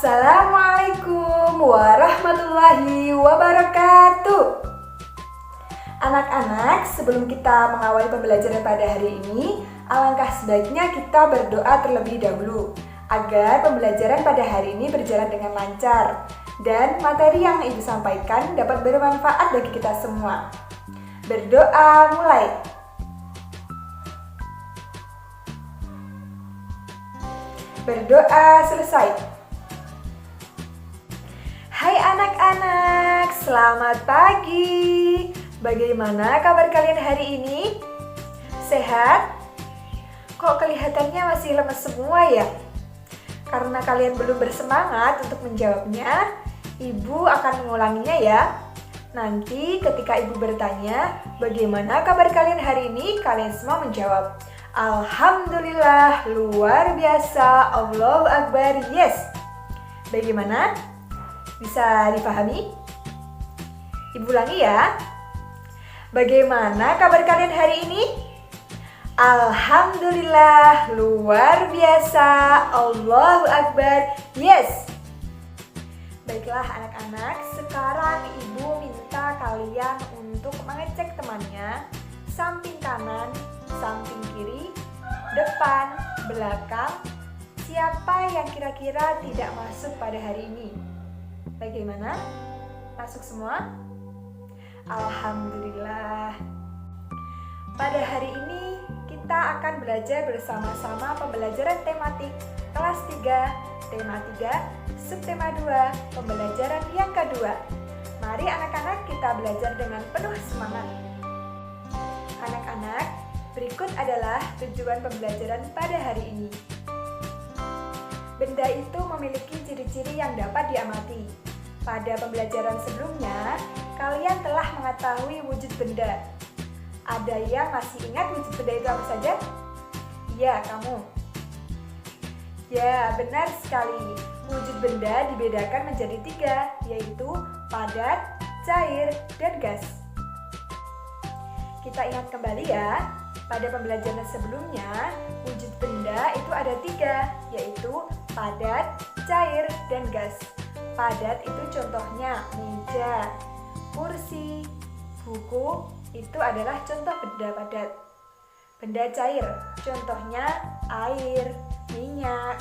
Assalamualaikum warahmatullahi wabarakatuh. Anak-anak, sebelum kita mengawali pembelajaran pada hari ini, alangkah sebaiknya kita berdoa terlebih dahulu agar pembelajaran pada hari ini berjalan dengan lancar dan materi yang Ibu sampaikan dapat bermanfaat bagi kita semua. Berdoa mulai. Berdoa selesai. Hai anak-anak, selamat pagi. Bagaimana kabar kalian hari ini? Sehat? Kok kelihatannya masih lemes semua ya? Karena kalian belum bersemangat untuk menjawabnya, Ibu akan mengulanginya ya. Nanti ketika Ibu bertanya, bagaimana kabar kalian hari ini? Kalian semua menjawab, Alhamdulillah, luar biasa, Allahu Akbar, yes. Bagaimana? Bisa dipahami? Ibu ulangi ya. Bagaimana kabar kalian hari ini? Alhamdulillah, luar biasa, Allahu Akbar, yes. Baiklah anak-anak, sekarang Ibu minta kalian untuk mengecek temannya, samping kanan, samping kiri, depan, belakang, siapa yang kira-kira tidak masuk pada hari ini. Bagaimana? Masuk semua? Alhamdulillah. Pada hari ini kita akan belajar bersama-sama pembelajaran tematik kelas 3, tema 3, subtema 2, pembelajaran yang kedua. Mari anak-anak kita belajar dengan penuh semangat. Anak-anak, berikut adalah tujuan pembelajaran pada hari ini. Benda itu memiliki ciri-ciri yang dapat diamati. Pada pembelajaran sebelumnya, kalian telah mengetahui wujud benda. Ada yang masih ingat wujud benda itu apa saja? Ya, kamu. Ya, benar sekali. Wujud benda dibedakan menjadi 3, yaitu padat, cair, dan gas. Kita ingat kembali ya, pada pembelajaran sebelumnya, wujud benda itu ada 3, yaitu padat, cair, dan gas. Padat itu contohnya meja, kursi, buku, itu adalah contoh benda padat. Benda cair, contohnya air, minyak,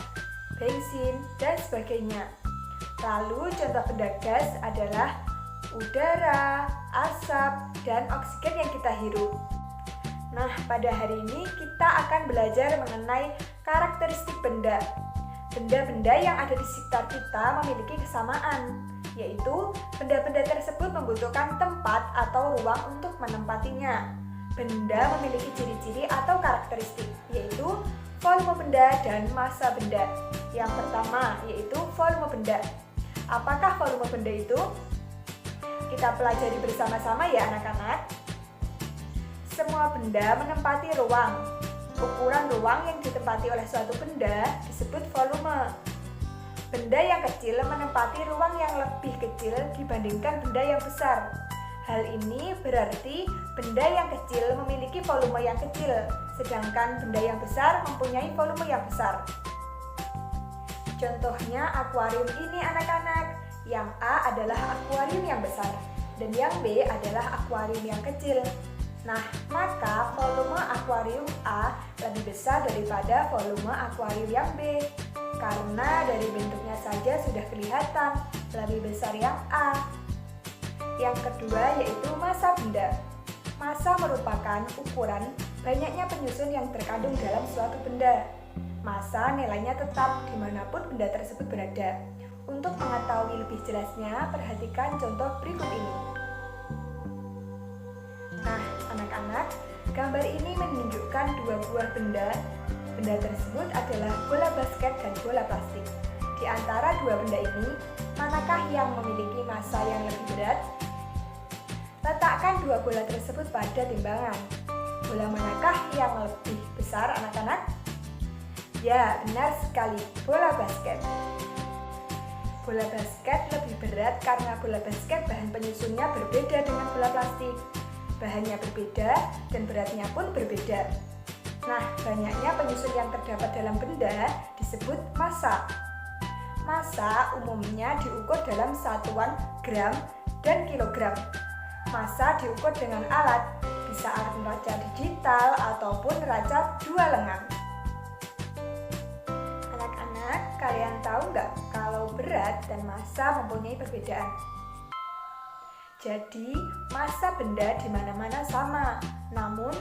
bensin, dan sebagainya. Lalu contoh benda gas adalah udara, asap, dan oksigen yang kita hirup. Nah, pada hari ini kita akan belajar mengenai karakteristik benda. Benda-benda yang ada di sekitar kita memiliki kesamaan, yaitu benda-benda tersebut membutuhkan tempat atau ruang untuk menempatinya. Benda memiliki ciri-ciri atau karakteristik, yaitu volume benda dan massa benda. Yang pertama, yaitu volume benda. Apakah volume benda itu? Kita pelajari bersama-sama ya anak-anak. Semua benda menempati ruang. Ukuran ruang yang ditempati oleh suatu benda disebut volume. Benda yang kecil menempati ruang yang lebih kecil dibandingkan benda yang besar. Hal ini berarti benda yang kecil memiliki volume yang kecil, sedangkan benda yang besar mempunyai volume yang besar. Contohnya akuarium ini anak-anak. Yang A adalah akuarium yang besar dan yang B adalah akuarium yang kecil. Nah, maka volume akuarium A lebih besar daripada volume akuarium yang B. Karena dari bentuknya saja sudah kelihatan lebih besar yang A. Yang kedua yaitu massa benda. Massa merupakan ukuran banyaknya penyusun yang terkandung dalam suatu benda. Massa nilainya tetap dimanapun benda tersebut berada. Untuk mengetahui lebih jelasnya, perhatikan contoh berikut ini. Nah, anak-anak, gambar ini menunjukkan dua buah benda. Benda tersebut adalah bola basket dan bola plastik. Di antara dua benda ini, manakah yang memiliki massa yang lebih berat? Letakkan dua bola tersebut pada timbangan. Bola manakah yang lebih besar, anak-anak? Ya, benar sekali, bola basket. Bola basket lebih berat karena bola basket bahan penyusunnya berbeda dengan bola plastik. Bahannya berbeda dan beratnya pun berbeda. Nah, banyaknya penyusun yang terdapat dalam benda disebut massa. Massa umumnya diukur dalam satuan gram dan kilogram. Massa diukur dengan alat, bisa alat neraca digital ataupun neraca dua lengan. Anak-anak, kalian tahu nggak kalau berat dan massa mempunyai perbedaan? Jadi, massa benda di mana-mana sama, namun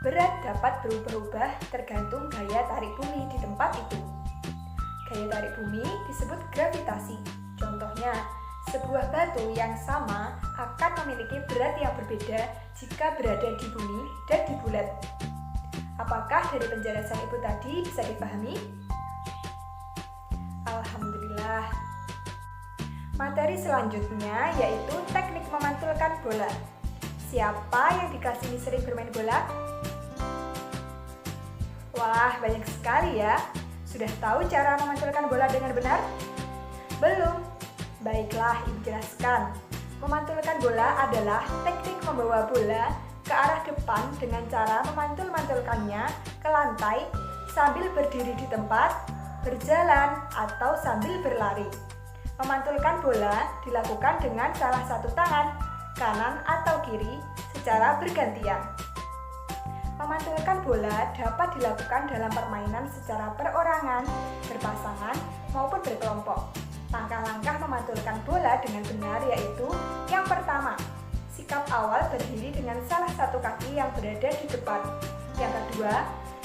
berat dapat berubah-ubah tergantung gaya tarik bumi di tempat itu. Gaya tarik bumi disebut gravitasi. Contohnya, sebuah batu yang sama akan memiliki berat yang berbeda jika berada di bumi dan di bulat. Apakah dari penjelasan Ibu tadi bisa dipahami? Alhamdulillah. Materi selanjutnya yaitu teknik memantulkan bola. Siapa yang dikasih sering bermain bola? Wah, banyak sekali ya. Sudah tahu cara memantulkan bola dengan benar? Belum? Baiklah, Ibu jelaskan. Memantulkan bola adalah teknik membawa bola ke arah depan dengan cara memantul-mantulkannya ke lantai sambil berdiri di tempat, berjalan, atau sambil berlari. Memantulkan bola dilakukan dengan salah satu tangan, kanan atau kiri, secara bergantian. Memantulkan bola dapat dilakukan dalam permainan secara perorangan, berpasangan, maupun berkelompok. Langkah-langkah memantulkan bola dengan benar yaitu: yang pertama, sikap awal berdiri dengan salah satu kaki yang berada di depan. Yang kedua,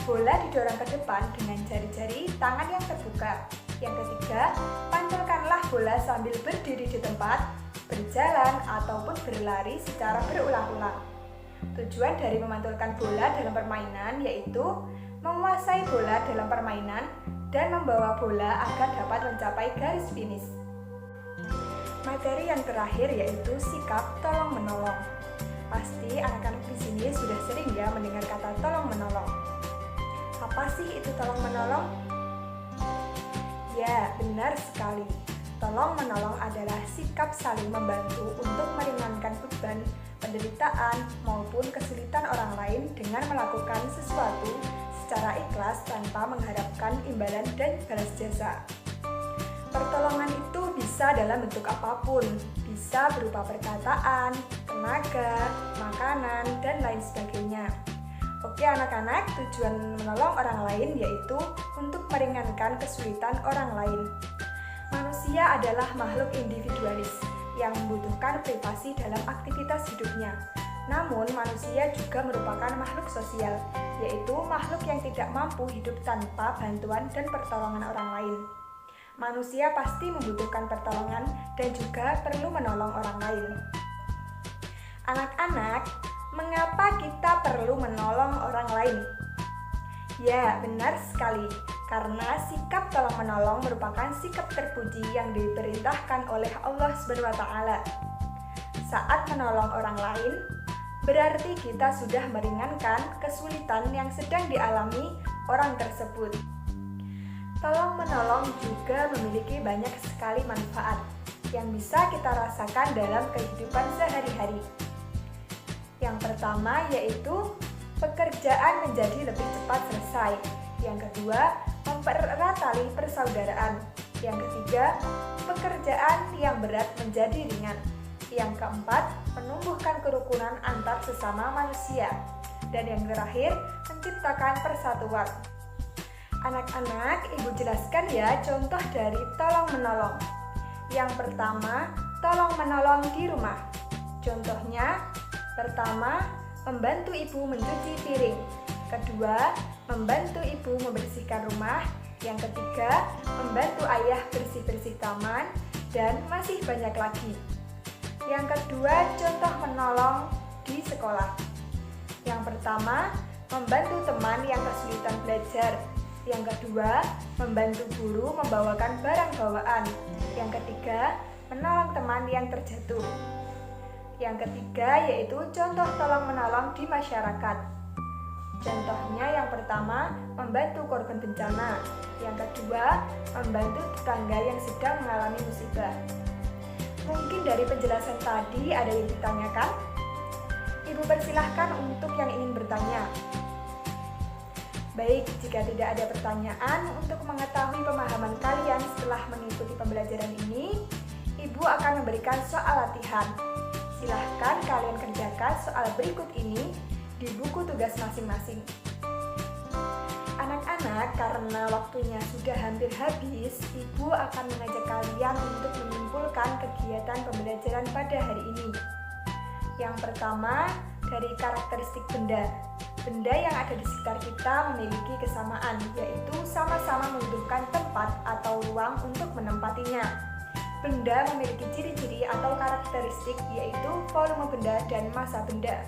bola didorong ke depan dengan jari-jari tangan yang terbuka. Yang ketiga, pantulkanlah bola sambil berdiri di tempat, berjalan, ataupun berlari secara berulang-ulang. Tujuan dari memantulkan bola dalam permainan yaitu menguasai bola dalam permainan dan membawa bola agar dapat mencapai garis finish. Materi yang terakhir yaitu sikap tolong-menolong. Pasti anak-anak di sini sudah sering ya mendengar kata tolong-menolong. Apa sih itu tolong-menolong? Ya, benar sekali. Tolong-menolong adalah sikap saling membantu untuk meringankan beban, penderitaan, maupun kesulitan orang lain dengan melakukan sesuatu secara ikhlas tanpa mengharapkan imbalan dan balas jasa. Pertolongan itu bisa dalam bentuk apapun, bisa berupa perkataan, tenaga, makanan, dan lain sebagainya. Oke anak-anak, tujuan menolong orang lain yaitu untuk meringankan kesulitan orang lain. Manusia adalah makhluk individualis yang membutuhkan privasi dalam aktivitas hidupnya. Namun, manusia juga merupakan makhluk sosial, yaitu makhluk yang tidak mampu hidup tanpa bantuan dan pertolongan orang lain. Manusia pasti membutuhkan pertolongan dan juga perlu menolong orang lain. Anak-anak, mengapa kita perlu menolong orang lain? Ya, benar sekali. Karena sikap tolong-menolong merupakan sikap terpuji yang diperintahkan oleh Allah SWT. Saat menolong orang lain, berarti kita sudah meringankan kesulitan yang sedang dialami orang tersebut. Tolong-menolong juga memiliki banyak sekali manfaat yang bisa kita rasakan dalam kehidupan sehari-hari. Yang pertama yaitu pekerjaan menjadi lebih cepat selesai. Yang kedua, mempererat tali persaudaraan. Yang ketiga, pekerjaan yang berat menjadi ringan. Yang keempat, menumbuhkan kerukunan antar sesama manusia. Dan yang terakhir, menciptakan persatuan. Anak-anak, Ibu jelaskan ya contoh dari tolong-menolong. Yang pertama, tolong-menolong di rumah. Contohnya, pertama, membantu ibu mencuci piring. Kedua, membantu ibu membersihkan rumah. Yang ketiga, membantu ayah bersih-bersih taman. Dan masih banyak lagi. Yang kedua, contoh menolong di sekolah. Yang pertama, membantu teman yang kesulitan belajar. Yang kedua, membantu guru membawakan barang bawaan. Yang ketiga, menolong teman yang terjatuh. Yang ketiga yaitu contoh tolong-menolong di masyarakat. Contohnya yang pertama, membantu korban bencana. Yang kedua, membantu tetangga yang sedang mengalami musibah. Mungkin dari penjelasan tadi ada yang ditanyakan? Ibu persilahkan untuk yang ingin bertanya. Baik, jika tidak ada pertanyaan untuk mengetahui pemahaman kalian setelah mengikuti pembelajaran ini, Ibu akan memberikan soal latihan. Silahkan kalian kerjakan soal berikut ini di buku tugas masing-masing. Anak-anak, karena waktunya sudah hampir habis, Ibu akan mengajak kalian untuk menyimpulkan kegiatan pembelajaran pada hari ini. Yang pertama, dari karakteristik benda. Benda yang ada di sekitar kita memiliki kesamaan, yaitu sama-sama membutuhkan tempat atau ruang untuk menempatinya. Benda memiliki ciri-ciri atau karakteristik, yaitu volume benda dan massa benda.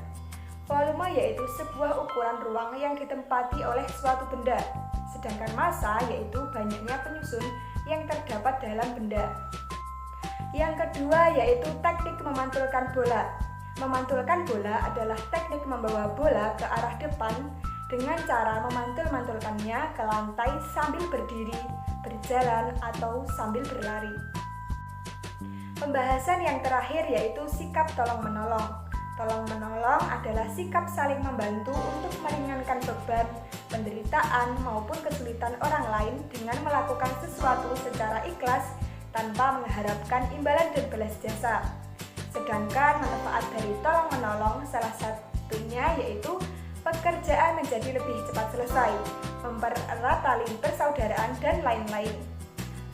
Volume yaitu sebuah ukuran ruang yang ditempati oleh suatu benda, sedangkan massa yaitu banyaknya penyusun yang terdapat dalam benda. Yang kedua yaitu teknik memantulkan bola. Memantulkan bola adalah teknik membawa bola ke arah depan dengan cara memantul-mantulkannya ke lantai sambil berdiri, berjalan, atau sambil berlari. Pembahasan yang terakhir yaitu sikap tolong-menolong. Tolong-menolong adalah sikap saling membantu untuk meringankan beban, penderitaan, maupun kesulitan orang lain dengan melakukan sesuatu secara ikhlas tanpa mengharapkan imbalan dan balas jasa. Sedangkan manfaat dari tolong-menolong salah satunya yaitu pekerjaan menjadi lebih cepat selesai, mempererat tali persaudaraan, dan lain-lain.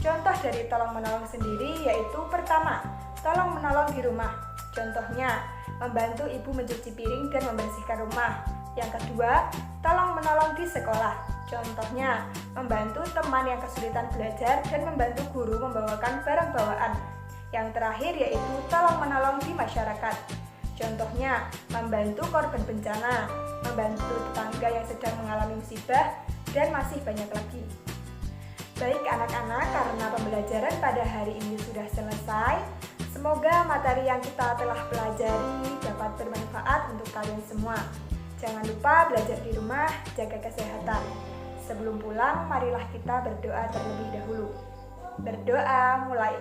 Contoh dari tolong-menolong sendiri yaitu pertama, tolong-menolong di rumah. Contohnya, membantu ibu mencuci piring dan membersihkan rumah. Yang kedua, tolong-menolong di sekolah. Contohnya, membantu teman yang kesulitan belajar dan membantu guru membawakan barang bawaan. Yang terakhir yaitu tolong-menolong di masyarakat. Contohnya, membantu korban bencana, membantu tetangga yang sedang mengalami musibah, dan masih banyak lagi. Baik anak-anak, karena pembelajaran pada hari ini sudah selesai, semoga materi yang kita telah pelajari dapat bermanfaat untuk kalian semua. Jangan lupa belajar di rumah, jaga kesehatan. Sebelum pulang, marilah kita berdoa terlebih dahulu. Berdoa mulai.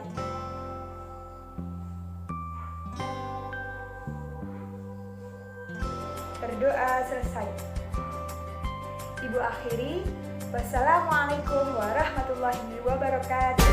Berdoa selesai. Ibu akhiri. Wassalamualaikum warahmatullahi wabarakatuh.